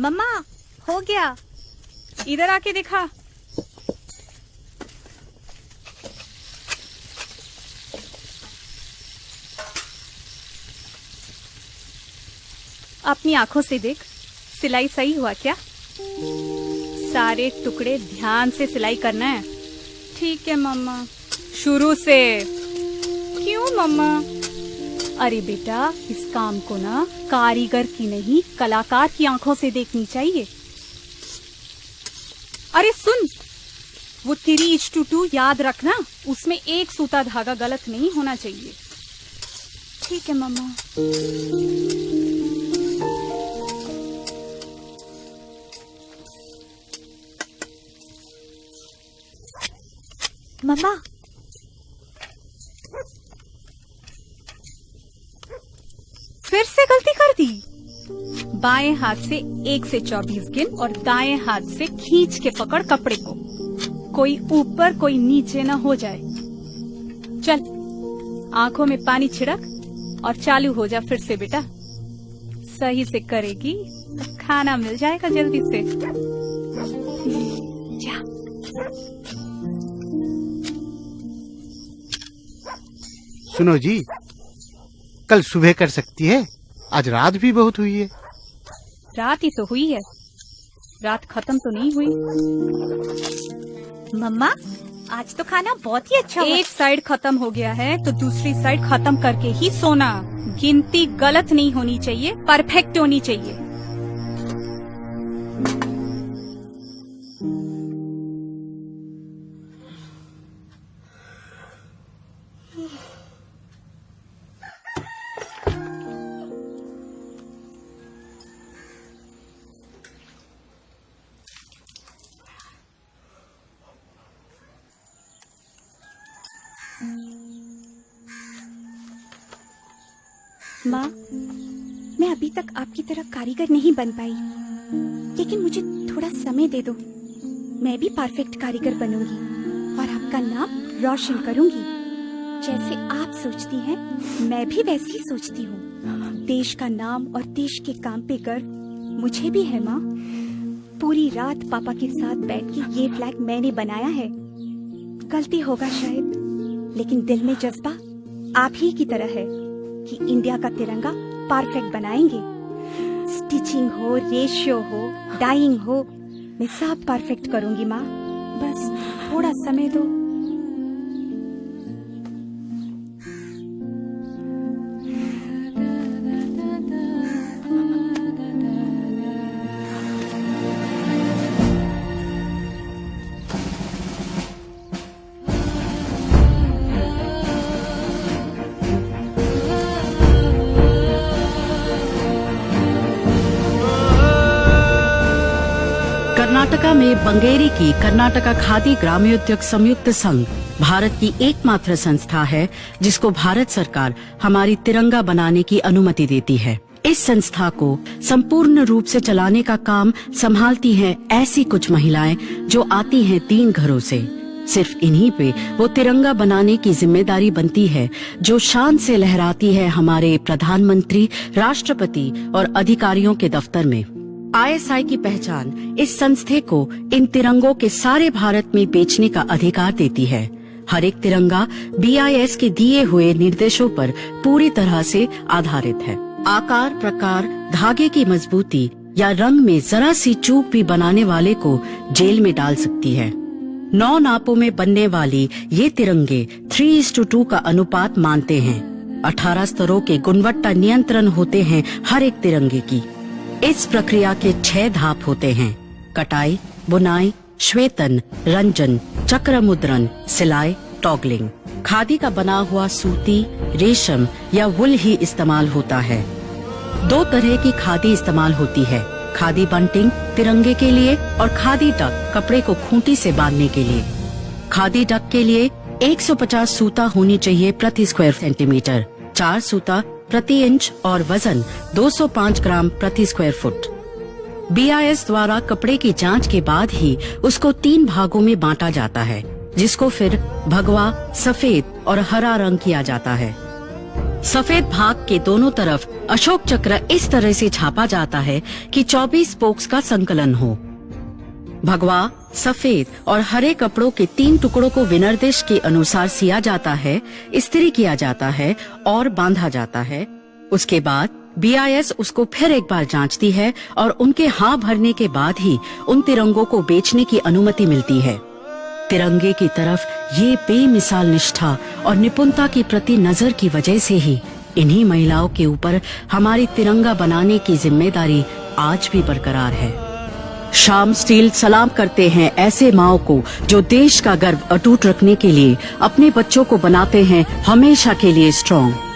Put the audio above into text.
मम्मा, हो गया। इधर आके दिखा। अपनी आंखों से देख, सिलाई सही हुआ क्या? सारे टुकड़े ध्यान से सिलाई करना है। ठीक है मम्मा। शुरू से। क्यों मम्मा? अरे बेटा, इस काम को ना कारीगर की नहीं कलाकार की आंखों से देखनी चाहिए। अरे सुन, वो 3:2 याद रखना, उसमें एक सूता धागा गलत नहीं होना चाहिए। ठीक है मम्मा। मम्मा, फिर से गलती कर दी। बाएं हाथ से 1 से 24 गिन और दाएं हाथ से खींच के पकड़ कपड़े को। कोई ऊपर कोई नीचे न हो जाए। चल, आंखों में पानी छिड़क और चालू हो जा फिर से बेटा। सही से करेगी तो खाना मिल जाएगा जल्दी से। जा। सुनो जी, कल सुबह कर सकती है? आज रात भी बहुत हुई है। रात ही तो हुई है, रात खत्म तो नहीं हुई। मम्मा, आज तो खाना बहुत ही अच्छा हुआ। एक साइड खत्म हो गया है तो दूसरी साइड खत्म करके ही सोना। गिनती गलत नहीं होनी चाहिए, परफेक्ट होनी चाहिए। माँ, मैं अभी तक आपकी तरह कारीगर नहीं बन पाई, लेकिन मुझे थोड़ा समय दे दो। मैं भी परफेक्ट कारीगर बनूंगी और आपका नाम रोशन करूंगी। जैसे आप सोचती हैं, मैं भी वैसे ही सोचती हूँ। देश का नाम और देश के काम पे गर्व मुझे भी है माँ। पूरी रात पापा के साथ बैठ के ये फ्लैग मैंने बनाया है। गलती होगा शायद, लेकिन दिल में जज्बा आप ही की तरह है कि इंडिया का तिरंगा परफेक्ट बनाएंगे। स्टिचिंग हो, रेशियो हो, डाइंग हो, मैं सब परफेक्ट करूंगी माँ। बस थोड़ा समय दो। कर्नाटका में बंगेरी की कर्नाटका खादी ग्रामोद्योग संयुक्त संघ भारत की एकमात्र संस्था है जिसको भारत सरकार हमारी तिरंगा बनाने की अनुमति देती है। इस संस्था को संपूर्ण रूप से चलाने का काम संभालती हैं ऐसी कुछ महिलाएं जो आती हैं 3 घरों से। सिर्फ इन्हीं पे वो तिरंगा बनाने की जिम्मेदारी बनती है जो शान से लहराती है हमारे प्रधानमंत्री, राष्ट्रपति और अधिकारियों के दफ्तर में। ISI की पहचान इस संस्थे को इन तिरंगों के सारे भारत में बेचने का अधिकार देती है। हर एक तिरंगा BIS के दिए हुए निर्देशों पर पूरी तरह से आधारित है। आकार, प्रकार, धागे की मजबूती या रंग में जरा सी चूक भी बनाने वाले को जेल में डाल सकती है। 9 नापों में बनने वाली ये तिरंगे 3:2 का अनुपात मानते हैं। 18 स्तरों के गुणवत्ता नियंत्रण होते हैं हर एक तिरंगे की। इस प्रक्रिया के 6 धाप होते हैं: कटाई, बुनाई, श्वेतन, रंजन, चक्र मुद्रण, सिलाई, टॉगलिंग। खादी का बना हुआ सूती, रेशम या वुल ही इस्तेमाल होता है। 2 तरह की खादी इस्तेमाल होती है: खादी बंटिंग तिरंगे के लिए और खादी डक कपड़े को खूंटी से बांधने के लिए। खादी डक के लिए 150 सूता होनी चाहिए प्रति स्क्वायर सेंटीमीटर, 4 सूता प्रति इंच और वजन 205 ग्राम प्रति स्क्वायर फुट। BIS द्वारा कपड़े की जांच के बाद ही उसको 3 भागों में बांटा जाता है, जिसको फिर भगवा, सफेद और हरा रंग किया जाता है। सफेद भाग के दोनों तरफ अशोक चक्र इस तरह से छापा जाता है कि 24 स्पोक्स का संकलन हो। भगवा, सफेद और हरे कपड़ों के 3 टुकड़ों को विनिर्देश के अनुसार सिया जाता है, इस्त्री किया जाता है और बांधा जाता है। उसके बाद BIS उसको फिर एक बार जांचती है और उनके हाँ भरने के बाद ही उन तिरंगों को बेचने की अनुमति मिलती है। तिरंगे की तरफ ये बेमिसाल निष्ठा और निपुणता की प्रति नजर की वजह से ही इन्हीं महिलाओं के ऊपर हमारी तिरंगा बनाने की जिम्मेदारी आज भी बरकरार है। श्याम स्टील सलाम करते हैं ऐसे माओं को जो देश का गर्व अटूट रखने के लिए अपने बच्चों को बनाते हैं हमेशा के लिए स्ट्रॉन्ग।